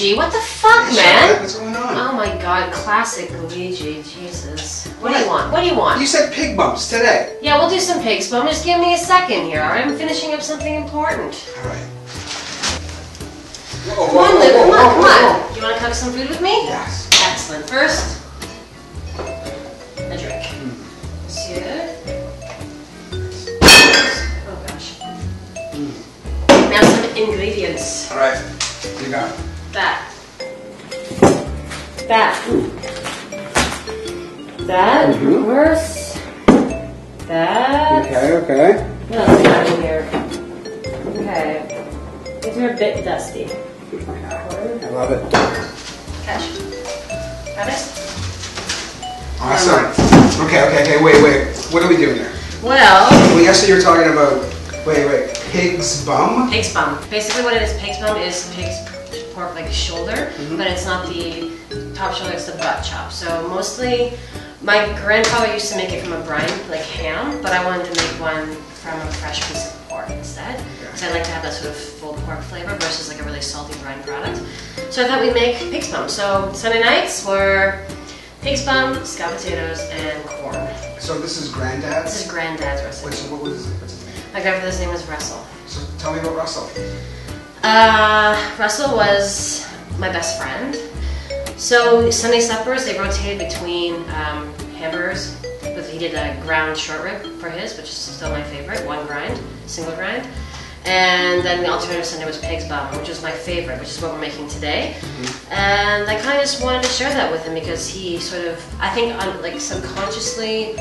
Luigi. What the fuck, man? What's going on? Oh my god, classic Luigi. Jesus. What do you want? What do you want? You said pig bumps today. Yeah, we'll do some pigs, but just give me a second here, alright? I'm finishing up something important. Alright. Come on, Luke, come on, come on. You want to cook some food with me? Yes. Excellent. First, a drink. Monsieur. Oh gosh. Now some ingredients. Alright. You got it. That. That, of course. That. Okay. What else we got in here? Okay. These are a bit dusty. I love it. Cash. Got it? Awesome. Okay. Wait. What are we doing here? Well, Yesterday you were talking about, wait, pig's bum? pig's bum. Basically what it is, pig's bum is pig's pork like shoulder, but it's not the top shoulder, it's the butt chop. So mostly, my grandfather used to make it from a brine, like ham, but I wanted to make one from a fresh piece of pork instead. Because I like to have that sort of full pork flavor versus like a really salty brine product. So I thought we'd make pig's bum. So Sunday nights were pig's bum, scalloped potatoes, and corn. So this is Granddad's? This is Granddad's recipe. What's his name? My grandfather's name was Russell. So tell me about Russell. Russell was my best friend. So Sunday suppers, they rotated between hamburgers. He did a ground short rib for his, which is still my favorite, one grind, single grind. And then the alternative Sunday was pig's bum, which was my favorite, which is what we're making today. And I kind of just wanted to share that with him because he sort of, I think, like subconsciously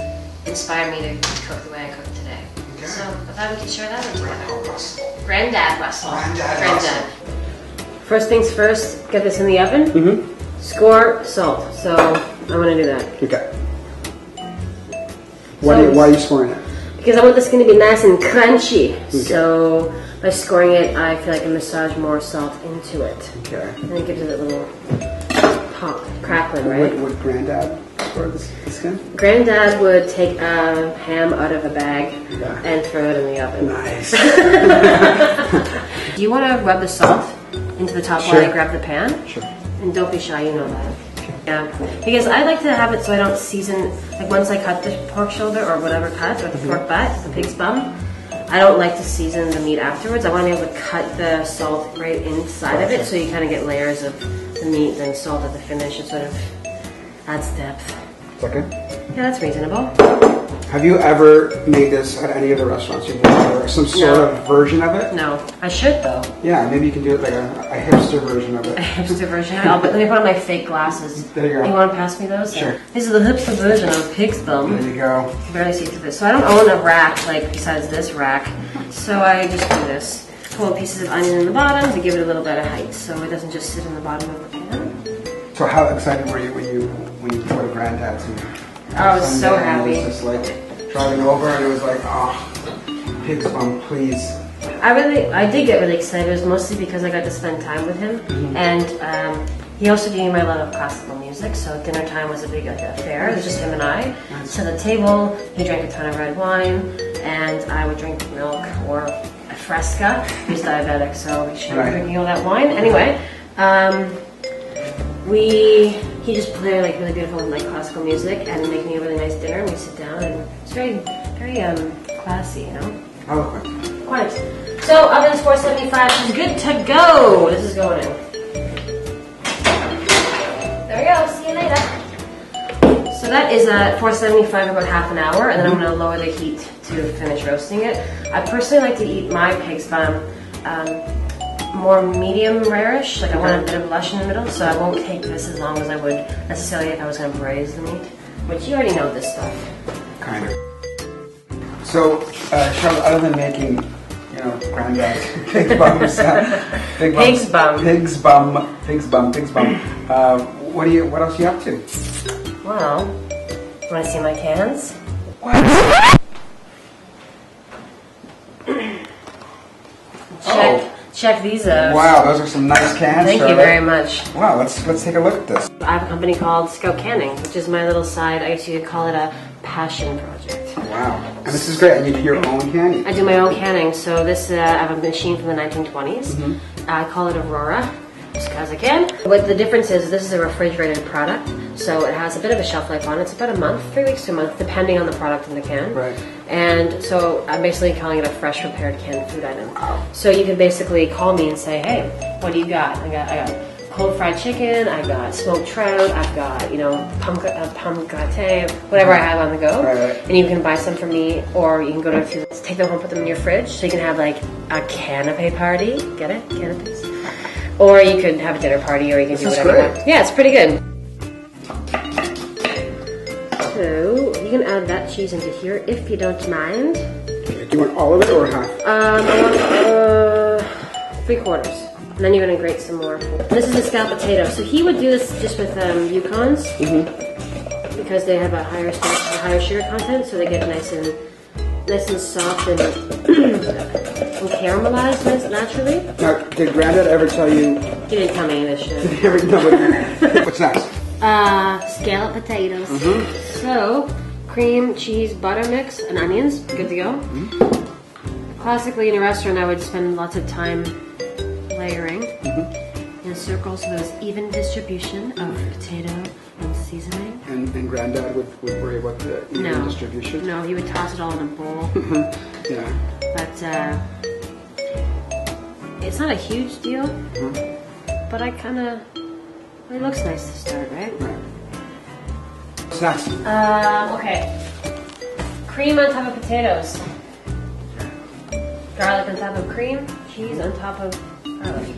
inspired me to cook the way I cook today. Okay. So I thought we could share that with together. Russell. Granddad Russell. Granddad. First things first, get this in the oven. Score salt. So I'm gonna do that. Okay. Why are you scoring it? Because I want this skin to be nice and crunchy. Okay. So by scoring it, I feel like I massage more salt into it. Okay. And it gives it a little pop, crackling, right? Would Granddad score the skin? Granddad would take a ham out of a bag and throw it in the oven. Nice. Do you want to rub the salt into the top while I grab the pan? Sure. And don't be shy, you know that. Yeah, because I like to have it so I don't season, like once I cut the pork shoulder or whatever cut, or the pork butt, the pig's bum, I don't like to season the meat afterwards. I want to be able to cut the salt right inside of it so you kind of get layers of the meat and salt at the finish. It sort of adds depth. Is that good? Yeah, that's reasonable. Have you ever made this at any of the restaurants you've been to, or some sort of version of it? No. I should though. Yeah, maybe you can do it like a hipster version of it. A hipster version of it? But let me put on my fake glasses. There you go. You want to pass me those? Sure. This is the hipster version of pig's bum. There you go. You can barely see through this. So I don't own a rack like besides this rack. So I just do this. Pull pieces of onion in the bottom to give it a little bit of height so it doesn't just sit in the bottom of the pan. So how excited were you when you go to Granddad's? I was so happy. It was just like driving over and it was like, oh, pig's bum, please. I did get really excited. It was mostly because I got to spend time with him. And he also gave me a lot of classical music, so dinner time was a big affair. It was just him and I. So at the table, he drank a ton of red wine, and I would drink milk or a Fresca. He's diabetic, so he shouldn't be drinking all that wine. Anyway, he just played like really beautiful like classical music and make me a really nice dinner. And we sit down, and it's very classy, you know. Eloquent. Quite. So oven's 475. She's good to go. This is going in. There we go. See you later. So that is at 475 about half an hour, and then I'm going to lower the heat to finish roasting it. I personally like to eat my pig's bum more medium rare-ish, like I want a bit of lush in the middle, so I won't take this as long as I would necessarily if I was going to braise the meat, which you already know this stuff. Kind of. So, Charlotte, other than making, you know, Granddad's pig bums, what else are you up to? Well, want to see my cans? What? Check these out. Wow, those are some nice cans. Thank you very much. Wow, let's take a look at this. I have a company called Scout Canning, which is my little side. I guess you could call it a passion project. Wow, and this is great. And you do your own canning. I do my own canning. So this I have a machine from the 1920s. I call it Aurora, just because I can. What the difference is, this is a refrigerated product, so it has a bit of a shelf life on it. It's about a month, 3 weeks to a month, depending on the product in the can. Right. And so I'm basically calling it a fresh prepared canned food item. So you can basically call me and say, hey, what do you got? I got cold fried chicken, I got smoked trout, I've got, you know, pomme gratin, whatever I have on the go. Right. And you can buy some from me, or you can go to take them home, put them in your fridge, so you can have like a canapé party. Get it? Canapés? Or you could have a dinner party, or you can do whatever you want. Yeah, it's pretty good. So you can add that cheese into here if you don't mind. Do you want all of it or half? I want 3/4. And then you're gonna grate some more. This is a scalloped potato. So he would do this just with Yukons because they have a higher sugar content, so they get nice and soft and, and caramelized naturally. Now, did Granddad ever tell you? He didn't tell me any of this Did shit. he ever know what's next? Scalloped potatoes. So cream, cheese, butter mix, and onions. Good to go. Classically, in a restaurant, I would spend lots of time layering in circles, so there's even distribution of potato and seasoning. And Granddad would worry about the even distribution? No, he would toss it all in a bowl. Yeah. But it's not a huge deal, but it looks nice to start, right? Right. Snacks. Okay. Cream on top of potatoes. Garlic on top of cream. Cheese on top of garlic.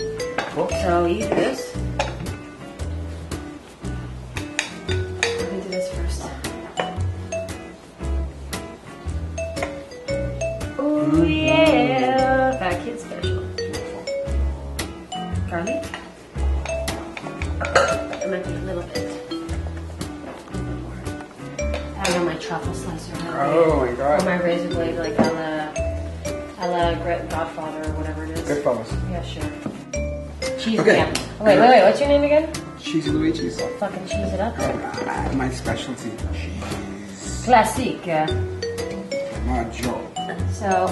Cool. So you do this. Let me do this first. Oh yeah! Fat kid special. Garlic. I might be a little bit. I have my truffle slicer. Oh my god. Or my razor blade, like a la Godfather or whatever it is. Goodfellas. Yeah, sure. Cheese Okay. again. Wait, what's your name again? Cheezy Luigi's. Fucking cheese it up. My specialty. Cheese. Classique. Maggio. So,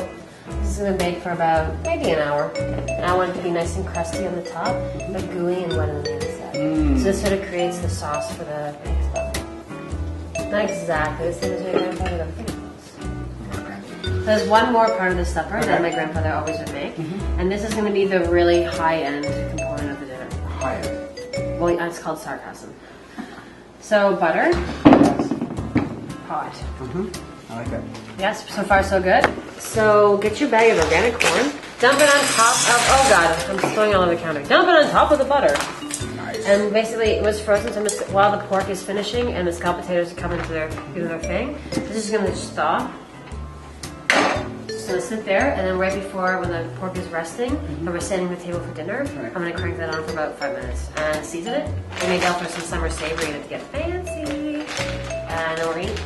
this is going to bake for about maybe an hour. And I want it to be nice and crusty on the top, but gooey and wet on the inside. So this sort of creates the sauce for the baked stuff. Not exactly the same as my grandfather, but pretty close. There's one more part of the supper that my grandfather always would make, and this is going to be the really high-end component of the dinner. High-end. Well, it's called sarcasm. So butter, hot. I like that. Yes, so far so good. So get your bag of organic corn, dump it on top of, oh god, I'm spilling all over the counter. Dump it on top of the butter. Nice. And basically it was frozen so while the pork is finishing and the scalloped potatoes are coming to their thing. This is going to just thaw. Just going to sit there, and then right before when the pork is resting and we're setting the table for dinner, I'm going to crank that on for about 5 minutes and season it. And maybe I'll throw some summer savory in it to get fancy. And then we're eating.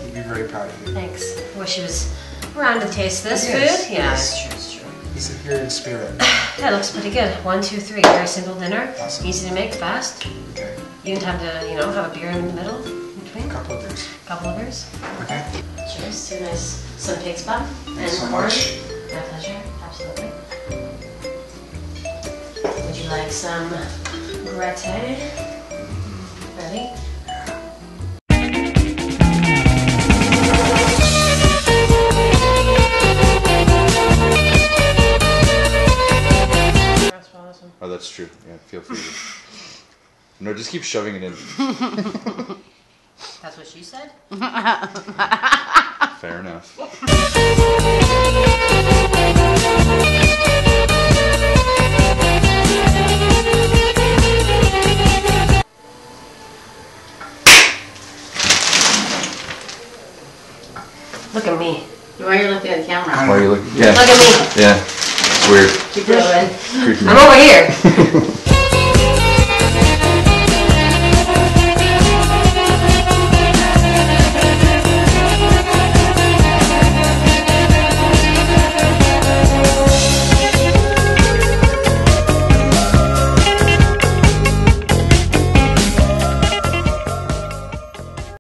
You'd be very proud of you. Thanks. I wish he was around to taste this Yes, food. Yeah, yes. it's true. He's here in spirit. Yeah, it looks pretty good. 1, 2, 3. Very simple dinner. Awesome. Easy to make, fast. Okay. You can have to, have a beer in the middle, in between. Couple of beers. Couple of beers. Okay. Cheers to nice some pig's butt and Thanks so corn. much. My pleasure. Absolutely. Would you like some gratin? Ready? Oh, that's true. Yeah, feel free. No, just keep shoving it in. That's what she said? Fair enough. Look at me. Why are you looking at the camera? Why are you looking? Yeah. Look at me. Yeah. It's weird. Keep going. Creepy. I'm over here.